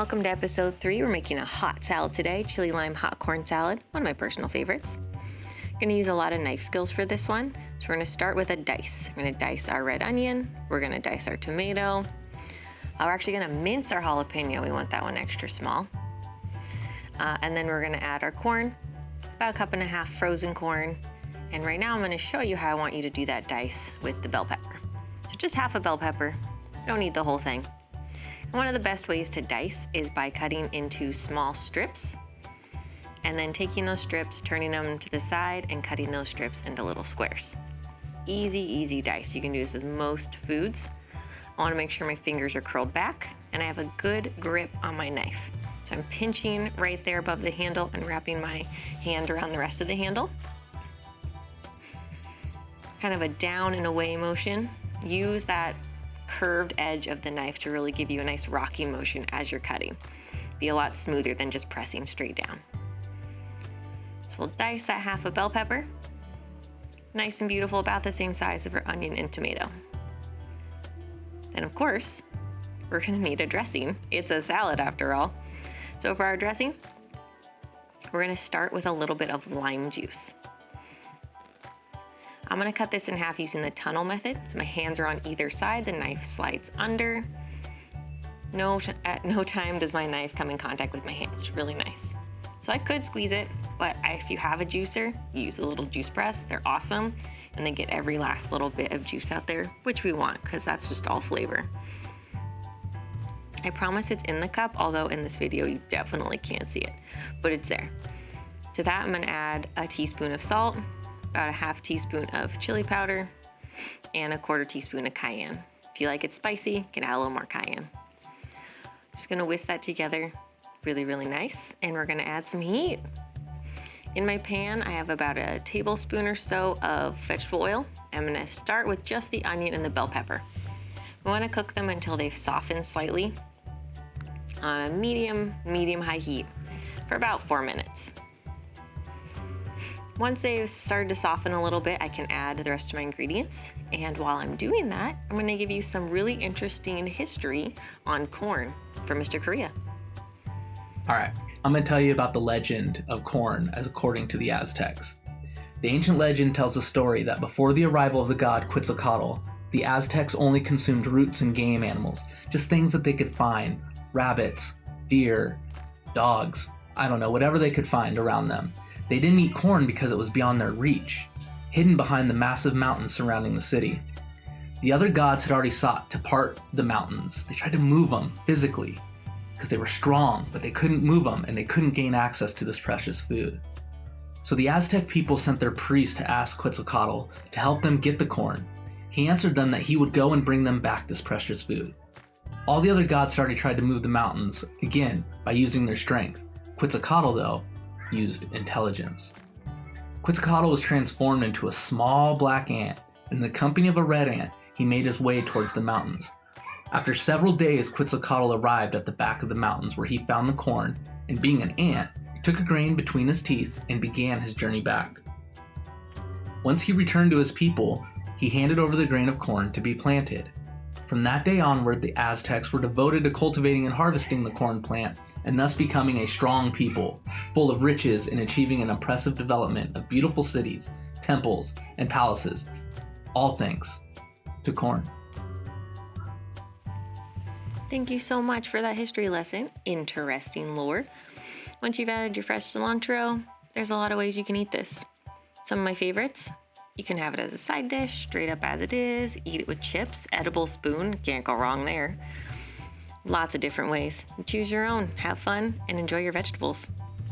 Welcome to episode 3. We're making a hot salad today, chili lime hot corn salad, one of my personal favorites. Going to use a lot of knife skills for this one. So we're going to start with a dice. We're going to dice our red onion. We're going to dice our tomato. We're actually going to mince our jalapeno. We want that one extra small. And then we're going to add our corn, about 1.5 cups frozen corn. And right now I'm going to show you how I want you to do that dice with the bell pepper. So just half a bell pepper. You don't need the whole thing. And one of the best ways to dice is by cutting into small strips and then taking those strips, turning them to the side and cutting those strips into little squares. Easy dice. You can do this with most foods. I want to make sure my fingers are curled back and I have a good grip on my knife. So I'm pinching right there above the handle and wrapping my hand around the rest of the handle. Kind of a down and away motion. Use that curved edge of the knife to really give you a nice rocking motion as you're cutting. Be a lot smoother than just pressing straight down. So we'll dice that half a bell pepper. Nice and beautiful, about the same size of our onion and tomato. Then of course, we're gonna need a dressing. It's a salad after all. So for our dressing, we're gonna start with a little bit of lime juice. I'm gonna cut this in half using the tunnel method. So my hands are on either side, the knife slides under. At no time does my knife come in contact with my hands. It's really nice. So I could squeeze it, but if you have a juicer, use a little juice press. They're awesome, and they get every last little bit of juice out there, which we want, because that's just all flavor. I promise it's in the cup, although in this video you definitely can't see it, but it's there. To that I'm gonna add a teaspoon of salt, about a 1/2 teaspoon of chili powder, and a 1/4 teaspoon of cayenne. If you like it spicy, you can add a little more cayenne. Just gonna whisk that together, really nice, and we're gonna add some heat. In my pan, I have about a tablespoon or so of vegetable oil. I'm gonna start with just the onion and the bell pepper. We wanna cook them until they've softened slightly on a medium-high heat for about 4 minutes. Once they've started to soften a little bit, I can add the rest of my ingredients. And while I'm doing that, I'm gonna give you some really interesting history on corn from Mr. Korea. All right, I'm gonna tell you about the legend of corn as according to the Aztecs. The ancient legend tells the story that before the arrival of the god Quetzalcoatl, the Aztecs only consumed roots and game animals, just things that they could find, rabbits, deer, dogs, I don't know, whatever they could find around them. They didn't eat corn because it was beyond their reach, hidden behind the massive mountains surrounding the city. The other gods had already sought to part the mountains. They tried to move them physically because they were strong, but they couldn't move them and they couldn't gain access to this precious food. So the Aztec people sent their priest to ask Quetzalcoatl to help them get the corn. He answered them that he would go and bring them back this precious food. All the other gods had already tried to move the mountains, again, by using their strength. Quetzalcoatl, though, used intelligence. Quetzalcoatl was transformed into a small black ant, and in the company of a red ant, he made his way towards the mountains. After several days, Quetzalcoatl arrived at the back of the mountains where he found the corn, and being an ant, he took a grain between his teeth and began his journey back. Once he returned to his people, he handed over the grain of corn to be planted. From that day onward, the Aztecs were devoted to cultivating and harvesting the corn plant, and thus becoming a strong people, full of riches and achieving an impressive development of beautiful cities, temples, and palaces, all thanks to corn. Thank you so much for that history lesson. Interesting lore. Once you've added your fresh cilantro, there's a lot of ways you can eat this. Some of my favorites: you can have it as a side dish, straight up as it is, eat it with chips, edible spoon, can't go wrong there. Lots of different ways. Choose your own, have fun, and enjoy your vegetables.